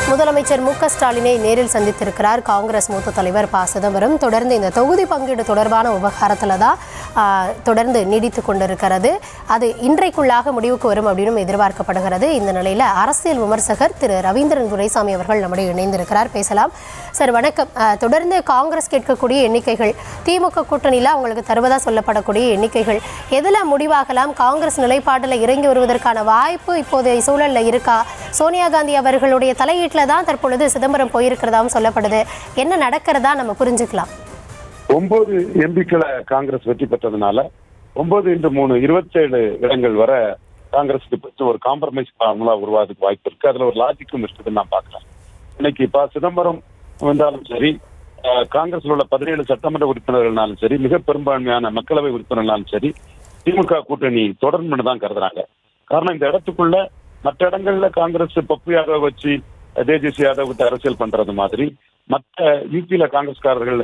முதலமைச்சர் மு.க.ஸ்டாலினை நேரில் சந்தித்திருக்கிறார் காங்கிரஸ் மூத்த தலைவர் ப. சிதம்பரம். தொடர்ந்து இந்த தொகுதி பங்கீடு தொடர்பான விவகாரத்தில் தான் தொடர்ந்து நீடித்துக் கொண்டிருக்கிறது. அது இன்றைக்குள்ளாக முடிவுக்கு வரும் அப்படின்னு எதிர்பார்க்கப்படுகிறது. இந்த நிலையில் அரசியல் விமர்சகர் திரு ரவீந்திரன் துரைசாமி அவர்கள் நம்முடைய இணைந்திருக்கிறார். பேசலாம் சார். வணக்கம். தொடர்ந்து காங்கிரஸ் கேட்கக்கூடிய எண்ணிக்கைகள், திமுக கூட்டணியில் அவங்களுக்கு தருவதாக சொல்லப்படக்கூடிய எண்ணிக்கைகள் எதில் முடிவாகலாம்? காங்கிரஸ் நிலைப்பாட்டில் இறங்கி வருவதற்கான வாய்ப்பு இப்போதைய சூழலில் இருக்கா? சோனியா காந்தி அவர்களுடைய தலையீட்டில் தான் தற்பொழுது சிதம்பரம் போயிருக்கிறதாவும் சொல்லப்படுது. என்ன நடக்கிறதா நம்ம புரிஞ்சுக்கலாம்? 9 எம்பிக்களை காங்கிரஸ் வெற்றி பெற்றதுனால 9x3 27 இடங்கள் வர காங்கிரஸுக்கு ஒரு காம்ப்ரமைஸ் ஃபார்முலா உருவாதுக்கு வாய்ப்பு இருக்கு. அதுல ஒரு லாஜிக்கும் இருக்குதுன்னு நான் பாக்குறேன். இன்னைக்கு இப்ப சிதம்பரம் வந்தாலும் சரி, காங்கிரஸ்ல உள்ள 17 சட்டமன்ற உறுப்பினர்கள்னாலும் சரி, மிக பெரும்பான்மையான மக்களவை உறுப்பினர்களாலும் சரி, திமுக கூட்டணி தொடர்ந்து தான் கருதுறாங்க. காரணம், இந்த இடத்துக்குள்ள மற்ற இடங்கள்ல காங்கிரஸ் பப்பு யாதவ் வச்சு தேஜஸ்வி யாதவ் விட்டு அரசியல் பண்றது மாதிரி, மற்ற யூபியில காங்கிரஸ்காரர்கள்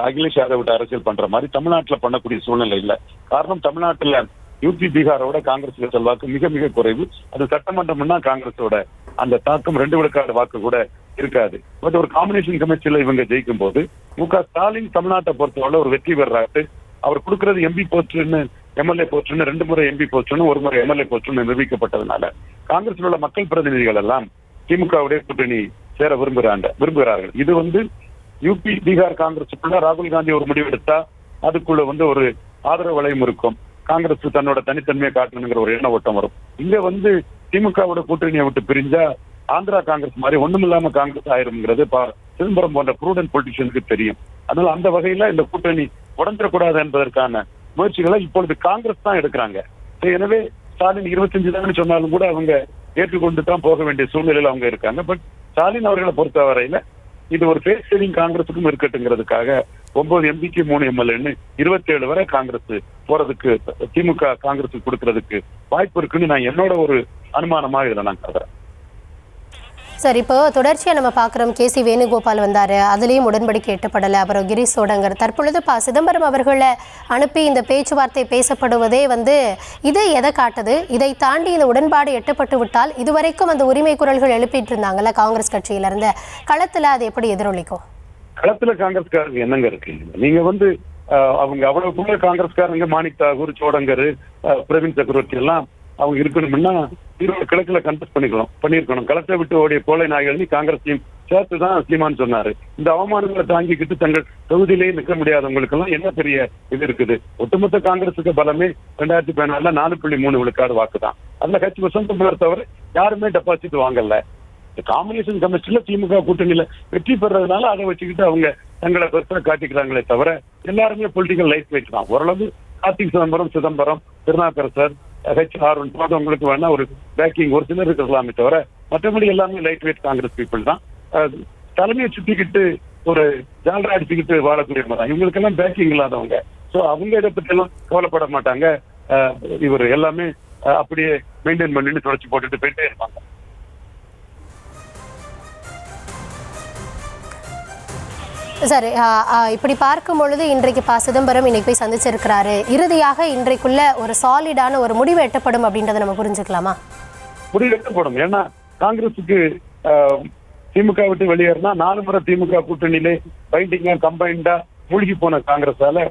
அகிலேஷ் யாதவ் விட்டு அரசியல் பண்ற மாதிரி தமிழ்நாட்டுல பண்ணக்கூடிய சூழ்நிலை இல்லை. காரணம், தமிழ்நாட்டுல யூபி பீகாரோட காங்கிரஸ் செல்வாக்கு மிக மிக குறைவு. அது சட்டமன்றம்னா காங்கிரஸோட அந்த தாக்கம் 2 விழுக்காடு வாக்கு கூட இருக்காது. பட் ஒரு காம்பினேஷன் கமிட்டியில இவங்க ஜெயிக்கும் போது மு.க. ஸ்டாலின் தமிழ்நாட்டை பொறுத்தவரை ஒரு வெற்றி பெறாட்டு. அவர் கொடுக்கறது எம்பி போஸ்ட்னு, எம்எல்ஏ போஸ்ட்னு, 2 முறை எம்பி போஸ்ட்னு, 1 முறை எம்எல்ஏ போஸ்ட்னு நிரூபிக்கப்பட்டதுனால காங்கிரஸில் உள்ள மக்கள் பிரதிநிதிகள் எல்லாம் திமுகவுடைய கூட்டணி சேர விரும்புகிறார்கள். இது யூபி பீகார் காங்கிரஸுக்குள்ள ராகுல் காந்தி ஒரு முடிவு எடுத்தா அதுக்குள்ள ஒரு ஆதரவு வளையம் இருக்கும். காங்கிரஸ் தன்னோட தனித்தன்மையை காட்டணுங்கிற ஒரு எண்ண ஓட்டம் வரும். இங்க திமுகவோட கூட்டணியை விட்டு பிரிஞ்சா ஆந்திரா காங்கிரஸ் மாதிரி ஒண்ணுமில்லாம காங்கிரஸ் ஆயிரும்ங்கிறது சிதம்பரம் போன்ற ப்ரூடன்ட் பொலிட்டிஷியனுக்கு தெரியும். அதனால அந்த வகையில இந்த கூட்டணி உடஞ்சிடக்கூடாது என்பதற்கான முயற்சிகளை இப்பொழுது காங்கிரஸ் தான் எடுக்கிறாங்க. எனவே ஸ்டாலின் 25 தான் சொன்னாலும் கூட அவங்க ஏற்றுக்கொண்டு தான் போக வேண்டிய சூழ்நிலையில அவங்க இருக்காங்க. பட் ஸ்டாலின் அவர்களை பொறுத்த வரையில இது ஒரு ஃபேஸ் சேவிங் காங்கிரஸுக்கும் இருக்கட்டுங்கிறதுக்காக 9 எம்பிக்கு 3 எம்எல்ஏன்னு 27 வரை காங்கிரஸ் போறதுக்கு, திமுக காங்கிரஸுக்கு கொடுக்கறதுக்கு வாய்ப்பு இருக்குன்னு நான் என்னோட ஒரு அனுமானமா இதை நான் கருதுறேன். சார், இப்போ தொடர்ச்சியாக நம்ம பார்க்குறோம், கே.சி. வேணுகோபால் வந்தார், அதுலேயும் உடன்படிக்கை எட்டப்படலை. அப்புறம் கிரீஷ் சோடங்கர், தற்பொழுது சிதம்பரம் அவர்களை அனுப்பி இந்த பேச்சுவார்த்தை பேசப்படுவதே இதை எதை காட்டுது? இதை தாண்டி இந்த உடன்பாடு எட்டப்பட்டு விட்டால், இதுவரைக்கும் அந்த உரிமை குரல்கள் எழுப்பிட்டு இருந்தாங்கல்ல காங்கிரஸ் கட்சியிலிருந்து, களத்தில் அது எப்படி எதிரொலிக்கும்? களத்தில் காங்கிரஸ்காரங்க என்னங்க இருக்கு? நீங்க அவங்க அவ்வளவுக்குள்ள காங்கிரஸ்காரங்க மாணிக் தாகூர், சோடங்கர், பிரவீன் சக்கரவர்த்தி எல்லாம் அவங்க இருக்கணும்னா கிழக்குல கண்டெஸ்ட் பண்ணிருக்கணும். களத்தை விட்டு ஓடிய கோலை நாய்கள் காங்கிரஸையும் சேர்த்துதான் சீமான் சொன்னாரு. இந்த அவமானங்களை தாங்கிக்கிட்டு தங்கள் தொகுதியிலேயே நிற்க முடியாதவங்களுக்கு எல்லாம் என்ன பெரிய இது இருக்குது? ஒட்டுமொத்த காங்கிரஸுக்கு பலமே 2014 4.3 விழுக்காடு வாக்குதான். அதுல கட்சி வசந்தகுமார் தவிர யாருமே டெபாசிட் வாங்கல. காம்பினேஷன் கமிட்டில திமுக கூட்டணியில வெற்றி பெறதுனால அதை வச்சுக்கிட்டு அவங்க தங்களை பெருசா காட்டிக்கிறாங்களே தவிர எல்லாருமே பொலிட்டிக்கல் லைஃப் வெயிட் தான். ஓரளவு கார்த்திக் சிதம்பரம், திருநாக்கரசர், HR போன்றவங்களுக்கு வேணா ஒரு பேக்கிங் ஒரு சிலர் இருக்கலாமே தவிர மற்றபடி எல்லாமே லைட் வெயிட் காங்கிரஸ் பீப்புள் தான். தலைமையை சுத்திக்கிட்டு ஒரு ஜாலரா அடிச்சுக்கிட்டு வாழக்கூடியவங்க தான். இவங்களுக்கெல்லாம் பேக்கிங் இல்லாதவங்க. ஸோ அவங்க இதை பற்றி எல்லாம் கவலைப்பட மாட்டாங்க. இவர் எல்லாமே அப்படியே மெயின்டைன் பண்ணிட்டு தொடச்சி போட்டுட்டு போயிட்டே இருப்பாங்க. சார், இப்படி பார்க்கும் பொழுது இன்றைக்கு சிதம்பரம் இன்னைக்கு போய் சந்திச்சிருக்கிறாரு. இறுதியாக இன்றைக்குள்ள ஒரு சாலிடான ஒரு முடிவு எட்டப்படும் அப்படின்றத நம்ம புரிஞ்சுக்கலாமா? முடிவு எட்டப்படும். ஏன்னா காங்கிரஸுக்கு திமுக விட்டு வெளியேறினா 4 முறை திமுக கூட்டணியிலே பைண்டிங்கா கம்பைண்டா மூழ்கி போன காங்கிரஸால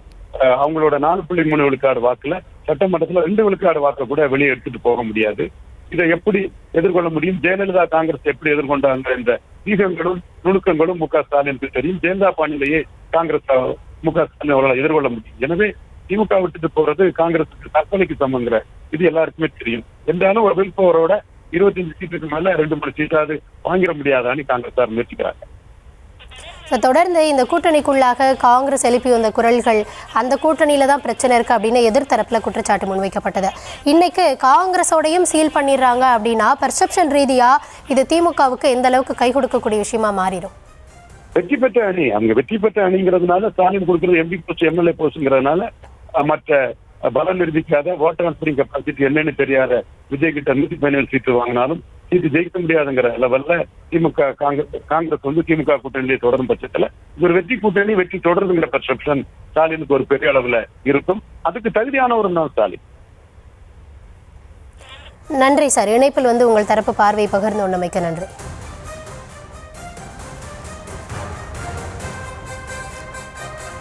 அவங்களோட 4.3 விழுக்காடு வாக்குல சட்டமன்றத்துல 2 விழுக்காடு வாக்கு கூட வெளியே எடுத்துட்டு போக முடியாது. இதை எப்படி எதிர்கொள்ள முடியும்? ஜெயலலிதா காங்கிரஸ் எப்படி எதிர்கொண்டாங்க என்ற வீகங்களும் நுணுக்கங்களும் மு.க. ஸ்டாலினுக்கு தெரியும். ஜெயலலிதா பாணியிலேயே காங்கிரஸ் மு.க. ஸ்டாலின் அவர்களால் எதிர்கொள்ள முடியும். எனவே திமுக விட்டுட்டு போறது காங்கிரஸுக்கு தற்கொலைக்கு சமங்கிற இது எல்லாருக்குமே தெரியும். என்றாலும் ஒரு வில் பவரோட 25 சீட்டுக்கு மேல 2-3 சீட்டாவது வாங்கிட முடியாதான்னு காங்கிரஸார் முயற்சிக்கிறாங்க. தொடர்ந்து இந்த கூட்டணிக்குள்ளாக காங்கிரஸ் எழுப்பி வந்த குரல்கள், அந்த கூட்டணியில தான் பிரச்சனை இருக்கு அப்படின்னு எதிர்த்தரப்புல குற்றச்சாட்டு முன்வைக்கப்பட்டது. இன்னைக்கு காங்கிரஸோடையும் சீல் பண்ணிடுறாங்க அப்படின்னா பெர்செப்ஷன் ரீதியா இது திமுகவுக்கு எந்த அளவுக்கு கை கொடுக்கக்கூடிய விஷயமா மாறிடும்? வெற்றி பெற்ற அணி, அவங்க வெற்றி பெற்ற அணிங்கிறதுனால ஸ்டாலின் கொடுக்கறது எம்பி போஸ்ட், எம்எல்ஏ போஸ்ட்ங்கிறதுனால மற்ற பலம் நிரூபிக்காத ஓட்டர் டிரான்ஸ்பரிங் கெப்பாசிட்டி என்னன்னு தெரியாத விஜய் கிட்ட 117 சீட்டு வாங்கினாலும் சீட்டு ஜெயிக்க முடியாதுங்கிற லெவல்ல திமுக காங்கிரஸ் திமுக கூட்டணியிலே தொடரும் பட்சத்துல ஒரு வெற்றி கூட்டணி வெற்றி தொடருங்கிற பெர்செப்ஷன் ஸ்டாலினுக்கு ஒரு பெரிய அளவுல இருக்கும். அதுக்கு தகுதியானவரும் தான் ஸ்டாலின். நன்றி சார். இணைப்பில் உங்கள் தரப்பு பார்வை பகிர்ந்து கொண்டமைக்கு நன்றி.